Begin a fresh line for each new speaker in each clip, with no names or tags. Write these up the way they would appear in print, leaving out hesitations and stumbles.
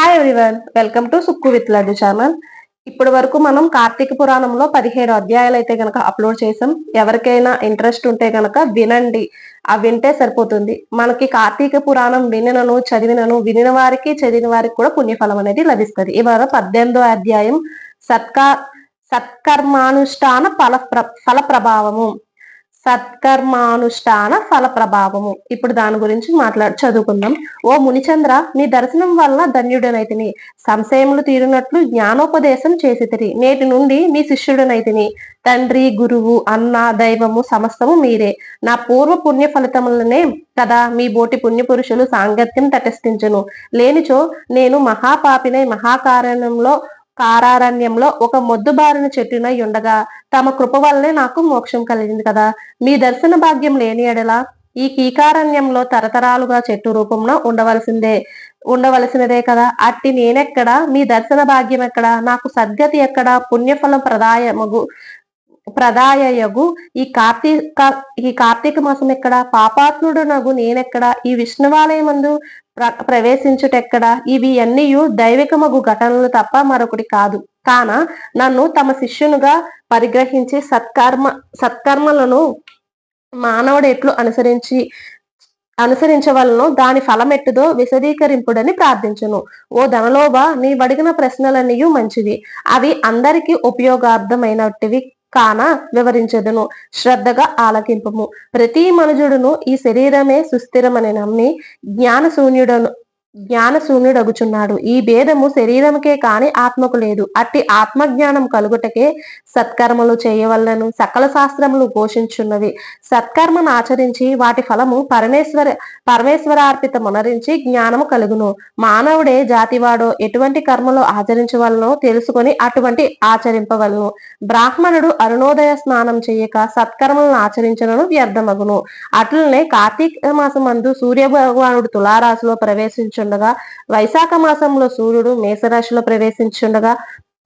Hi everyone, welcome to Sukku with laddu channel. ఇప్పటి వరకు మనం కార్తీక పురాణంలో 17 అధ్యాయాలు అయితే గనక అప్లోడ్ చేసాం. ఎవరికైనా ఇంట్రెస్ట్ ఉంటే గనక వినండి. వింటే సరిపోతుంది. మనకి కార్తీక పురాణం వినినను చదివినను వినిన వారికి చదివిన వారికి కూడా పుణ్యఫలం అనేది లభిస్తుంది. ఇవాళ 18వ అధ్యాయం సత్కర్మానుష్ఠాన ఫల ప్రభావము. సత్కర్మానుష్ఠాన ఫల ప్రభావము. ఇప్పుడు దాని గురించి చదువుకుందాం. ఓ మునిచంద్ర, నీ దర్శనం వలన ధన్యుడనైతిని, సంశయములు తీరినట్లు జ్ఞానోపదేశం చేసితిరి. నేటి నుండి మీ శిష్యుడనైతిని. తండ్రి, గురువు, అన్న, దైవము సమస్తము మీరే. నా పూర్వ పుణ్య ఫలితములనే కదా మీ బోటి పుణ్య పురుషులు సాంగత్యం తటస్థించును. లేనిచో నేను మహాపాపినై కారారణ్యంలో ఒక మొద్దుబారిన చెట్టునై ఉండగా తమ కృప వల్లనే నాకు మోక్షం కలిగింది కదా. మీ దర్శన భాగ్యం లేని ఎడల ఈ కీకారణ్యంలో తరతరాలుగా చెట్టు రూపంలో ఉండవలసినదే కదా. అట్టి నేనెక్కడా, మీ దర్శన భాగ్యం ఎక్కడా, నాకు సద్గతి ఎక్కడా, పుణ్యఫలం ప్రదాయయగు ఈ కార్తీక మాసం ఎక్కడ, పాపాత్ముడు నగు నేనెక్కడ, ఈ విష్ణువాలయమందు ప్రవేశించుటెక్కడ, ఇవి అన్నీయు దైవికమగు ఘటనలు తప్ప మరొకటి కాదు. కాన నన్ను తమ శిష్యునుగా పరిగ్రహించి సత్కర్మలను మానవుడు ఎట్లు అనుసరించవలను దాని ఫలమెట్టుదో విశదీకరింపుడని ప్రార్థించును. ఓ ధనలోభ, నీ అడిగిన ప్రశ్నలన్నీ మంచివి. అవి అందరికీ ఉపయోగార్థమైనటివి కాన వివరించదును, శ్రద్ధగా ఆలకింపము. ప్రతి మనుజుడును ఈ శరీరమే సుస్థిరమని నమ్మి జ్ఞానశూన్యుడగుచున్నాడు. ఈ భేదము శరీరముకే కాని ఆత్మకు లేదు. అట్టి ఆత్మజ్ఞానం కలుగుటకే సత్కర్మలు చేయవలనను సకల శాస్త్రములు ఘోషించున్నవి. సత్కర్మను ఆచరించి వాటి ఫలము పరమేశ్వరార్పితమునరించి జ్ఞానము కలుగును. మానవుడే జాతివాడో ఎటువంటి కర్మలు ఆచరించవలనో తెలుసుకొని అటువంటి ఆచరింపవలను. బ్రాహ్మణుడు అరుణోదయ స్నానం చేయక సత్కర్మలను ఆచరించను వ్యర్థమగును. అట్లనే కార్తీక మాసమందు సూర్య భగవానుడు తులారాశిలో ప్రవేశించుండగా, వైశాఖ మాసంలో సూర్యుడు మేషరాశిలో ప్రవేశించుండగా,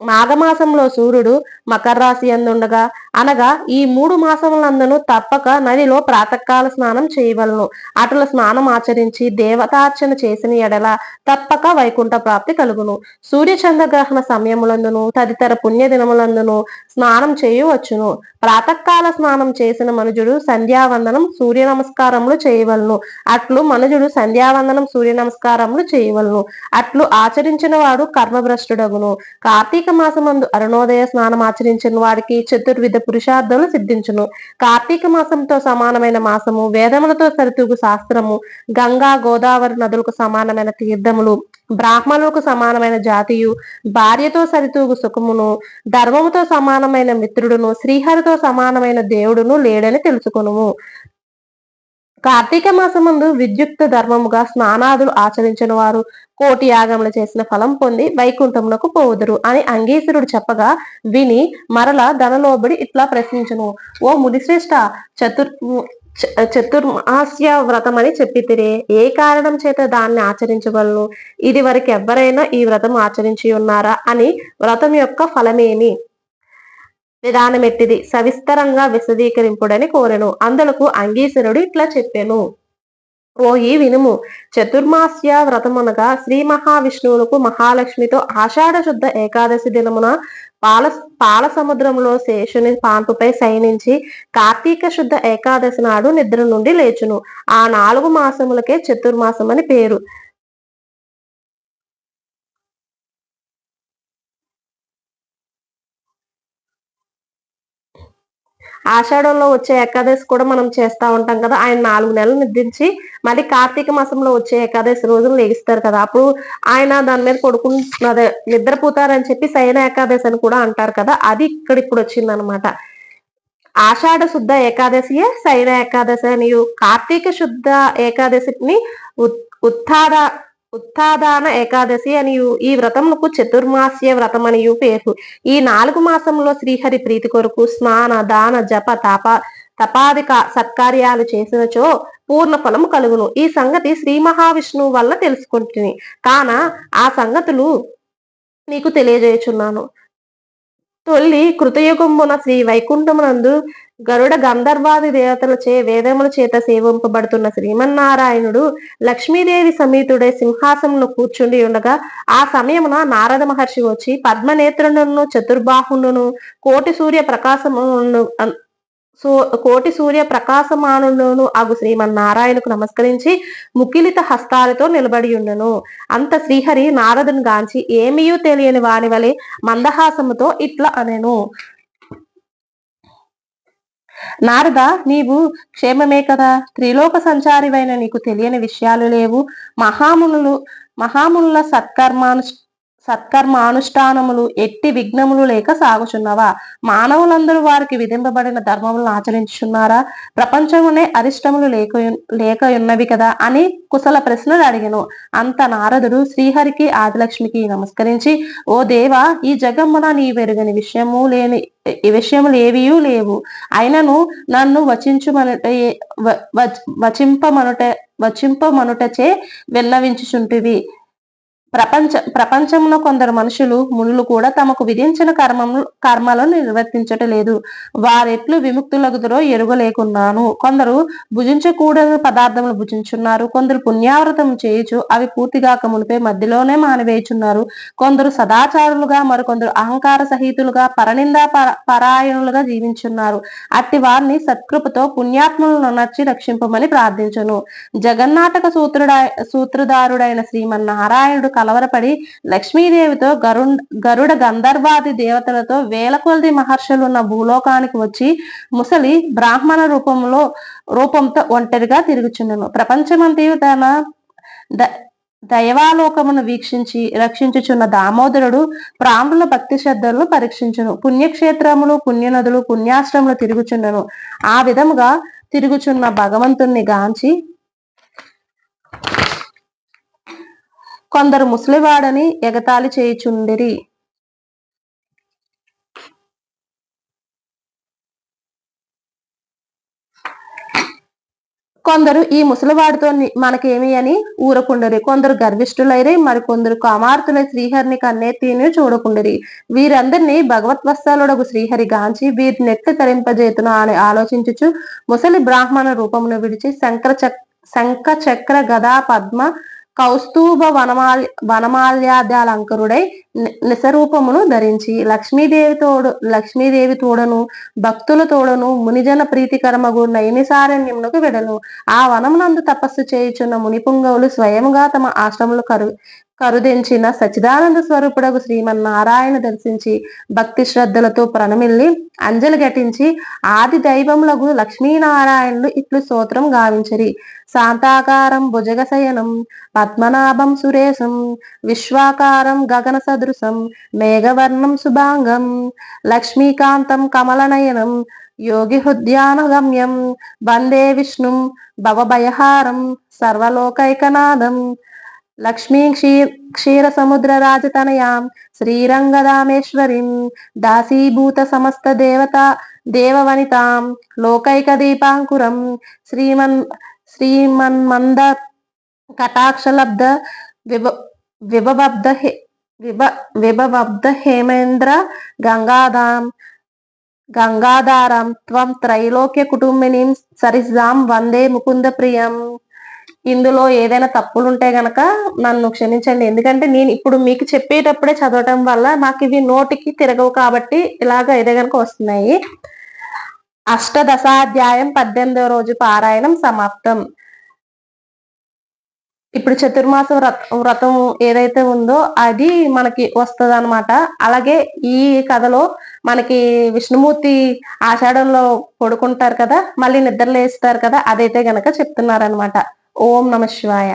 మాఘమాసంలో సూర్యుడు మకర రాశి అందుండగా, అనగా ఈ 3 మాసములందును తప్పక నదిలో ప్రాతకాల స్నానం చేయవలను. అటుల స్నానం ఆచరించి దేవతార్చన చేసిన ఎడల తప్పక వైకుంఠ ప్రాప్తి కలుగును. సూర్య చంద్రగ్రహణ సమయములందును తదితర పుణ్య దినములందును స్నానం చేయవచ్చును. ప్రాతకాల స్నానం చేసిన మనుజుడు సంధ్యావందనం సూర్య నమస్కారములు చేయవలను. అట్లు మనుజుడు సంధ్యావందనం సూర్య నమస్కారములు చేయవలను. అట్లు ఆచరించిన వాడు కర్మభ్రష్టుడగును. కార్తీక మాసమందు అరుణోదయ స్నానం ఆచరించిన వాడికి చతుర్విధ పురుషార్థములు సిద్ధించును. కార్తీక మాసంతో సమానమైన మాసము, వేదములతో సరితూగు శాస్త్రము, గంగా గోదావరి నదులకు సమానమైన తీర్థములు, బ్రాహ్మణులకు సమానమైన జాతియు, భార్యతో సరితూగు సుఖమును, ధర్మముతో సమానమైన మిత్రుడును, శ్రీహరితో సమానమైన దేవుడును లేడని తెలుసుకొనుము. కార్తీక మాసమందు విద్యుక్త ధర్మముగా స్నానాదులు ఆచరించిన వారు కోటి యాగములు చేసిన ఫలం పొంది వైకుంఠమునకు పోవుదురు అని అంగీసురుడు చెప్పగా విని మరల ధనలోబడి ఇట్లా ప్రశ్నించును. ఓ మునిశ్రేష్ఠ, చతుర్మాస్య వ్రతం అని చెప్పితిరే, ఏ కారణం చేత దాన్ని ఆచరించగలను? ఇది వరకు ఎవ్వరైనా ఈ వ్రతం ఆచరించి ఉన్నారా? అని వ్రతం యొక్క ఫలమేమి, విధానమెట్టిది సవిస్తరంగా విశదీకరింపుడని కోరెను. అందులకు అంగీసురుడు ఇట్లా చెప్పెను. ఓయి వినుము. చతుర్మాస్య వ్రతమునగా శ్రీ మహావిష్ణువులకు మహాలక్ష్మితో ఆషాఢ శుద్ధ ఏకాదశి దినమున పాల సముద్రంలో శేషుని పాన్పుపై శయనించి కార్తీక శుద్ధ ఏకాదశి నాడు నిద్ర నుండి లేచును. ఆ 4 మాసములకే చతుర్మాసం అని పేరు. ఆషాఢంలో వచ్చే ఏకాదశి కూడా మనం చేస్తా ఉంటాం కదా. ఆయన 4 నెలలు నిద్రించి మళ్ళీ కార్తీక మాసంలో వచ్చే ఏకాదశి రోజులు లెగిస్తారు కదా. అప్పుడు ఆయన దాని మీద పడుకున్నదే నిద్రపోతారని చెప్పి శయన ఏకాదశి అని కూడా అంటారు కదా. అది ఇప్పుడు వచ్చిందనమాట. ఆషాఢ శుద్ధ ఏకాదశియే శయన ఏకాదశి అని, కార్తీక శుద్ధ ఏకాదశిని ఉత్థాదాన ఏకాదశి అనియు, ఈ వ్రతములకు చతుర్మాస్య వ్రతం అనియు పేరు. ఈ 4 మాసంలో శ్రీహరి ప్రీతి కొరకు స్నాన దాన జప తపాది సత్కార్యాలు చేసినచో పూర్ణ ఫలము కలుగును. ఈ సంగతి శ్రీ మహావిష్ణువు వల్ల తెలుసుకుంటుని కాన ఆ సంగతులు నీకు తెలియజేయుచున్నాను. తొల్లి కృతయుగంబున శ్రీ వైకుంఠమునందు గరుడ గంధర్వాది దేవతలచే వేదముల చేత సేవింపబడుతున్న శ్రీమన్నారాయణుడు లక్ష్మీదేవి సమేతుడై సింహాసనంలో కూర్చుండి ఉండగా ఆ సమయమున నారద మహర్షి వచ్చి పద్మనేత్రులను చతుర్బాహును కోటి సూర్య ప్రకాశమానులను అగు శ్రీమన్నారాయణకు నమస్కరించి ముకిలిత హస్తాలతో నిలబడి ఉండను. అంత శ్రీహరి నారదుని గాంచి ఏమీయూ తెలియని వాని వలె మందహాసముతో ఇట్లా అనెను. నారద, నీవు క్షేమమే కదా? త్రిలోక సంచారివైన నీకు తెలియని విషయాలు లేవు. మహామునుల సత్కర్మానుష్ఠానములు ఎట్టి విఘ్నములు లేక సాగుచున్నవా? మానవులందరూ వారికి విధింపబడిన ధర్మములను ఆచరించుచున్నారా? ప్రపంచమునే అరిష్టములు లేక ఉన్నవి కదా అని కుశల ప్రశ్నలు అడిగెను. అంత నారదుడు శ్రీహరికి ఆదిలక్ష్మికి నమస్కరించి, ఓ దేవా, ఈ జగమ్మున నీ వెరుగని విషయములేవియూ లేవు. అయినను నన్ను వచింపమనుటచే విన్నవించుచుంటివి. ప్రపంచమున కొందరు మనుషులు మునులు కూడా తమకు విధించిన కర్మలను నిర్వర్తించట లేదు. వారెట్లు విముక్తులగుదరో ఎరుగలేకున్నాను. కొందరు భుజించకూడని పదార్థములు భుజించున్నారు. కొందరు పుణ్యావ్రతం చేయుచు అవి పూర్తిగాక మునిపే మధ్యలోనే మానివేయుచున్నారు. కొందరు సదాచారులుగా, మరికొందరు అహంకార సహితులుగా, పరనిందా పరాయణులుగా జీవించున్నారు. అట్టి వారిని సత్కృపతో పుణ్యాత్ములను నర్చి రక్షింపమని ప్రార్థించును. జగన్నాటక సూత్రధారుడైన శ్రీమన్నారాయణుడు కలవరపడి లక్ష్మీదేవితో గరుడ గంధర్వాది దేవతలతో వేల కొలది మహర్షులున్న భూలోకానికి వచ్చి ముసలి బ్రాహ్మణ రూపంతో ఒంటరిగా తిరుగుచుండెను. ప్రపంచమంతయు తన దైవాలోకమును వీక్షించి రక్షించుచున్న దామోదరుడు ప్రాణుల భక్తి శ్రద్ధలను పరీక్షించును. పుణ్యక్షేత్రములు, పుణ్యనదులు, పుణ్యాశ్రములు తిరుగుచుండెను. ఆ విధముగా తిరుగుచున్న భగవంతుణ్ణి గాంచి కొందరు ముసలివాడని ఎగతాళి చేయుచుండిరి. కొందరు ఈ ముసలివాడితో మనకేమి అని ఊరకుండరి. కొందరు గర్విష్ఠులైరి, మరికొందరు కామార్తులై శ్రీహరిని కన్నెత్తిని చూడకుండరి. వీరందరినీ భగవత్వత్సలుడగు శ్రీహరి గాంచి వీరినెట్లు తరింపజేతును అని ఆలోచించుచు ముసలి బ్రాహ్మణ రూపమును విడిచి శంఖ చక్ర గదా పద్మ కౌస్తూభ వనమాల్యాలంకరుడై నిసరూపమును ధరించి లక్ష్మీదేవి తోడను భక్తుల తోడను మునిజన ప్రీతికరమగు నైనిసారణ్యమునకు వెడను. ఆ వనమునందు తపస్సు చేయుచున్న మునిపుంగవులు స్వయముగా తమ ఆశ్రములు కరుదించిన సచిదానంద స్వరూపుడగు శ్రీమన్నారాయణ దర్శించి భక్తి శ్రద్ధలతో ప్రణమిల్లి అంజలి ఘటించి ఆది దైవములగు లక్ష్మీనారాయణులు ఇట్లు స్తోత్రం గావించరి. శాంతాకారం భుజగశయనం పద్మనాభం సురేశం విశ్వాకారం గగన సదృశం మేఘవర్ణం శుభాంగం లక్ష్మీకాంతం కమలనయనం యోగి హృద్యానగమ్యం వందే విష్ణుం భవభయహారం సర్వలోకైకనాథం లక్ష్మీ క్షీర సముద్ర రాజతనయాం శ్రీరంగదామేశ్వరీం దాసీభూత సమస్త దేవవనితాం లోకైక దీపాంకురం శ్రీమన్మంద కటాక్షలబ్ధ విభవబ్ధ హేమేంద్ర గంగాధారం త్వం త్రైలోక్య కుటుంబినీం సరిజాం వందే ముకుంద ప్రియం. ఇందులో ఏదైనా తప్పులుంటే గనక నన్ను క్షమించండి. ఎందుకంటే నేను ఇప్పుడు మీకు చెప్పేటప్పుడే చదవటం వల్ల నాకు ఇవి నోటికి తిరగవు కాబట్టి ఇలాగ ఏదో గనక వస్తున్నాయి. అష్టదశాధ్యాయం 18వ రోజు పారాయణం సమాప్తం. ఇప్పుడు చతుర్మాస వ్రతం ఏదైతే ఉందో అది మనకి వస్తుంది అనమాట. అలాగే ఈ కథలో మనకి విష్ణుమూర్తి ఆషాఢంలో పడుకుంటారు కదా, మళ్ళీ నిద్రలేస్తారు కదా, అదైతే గనక చెప్తున్నారనమాట. ఓం నమ శివాయ.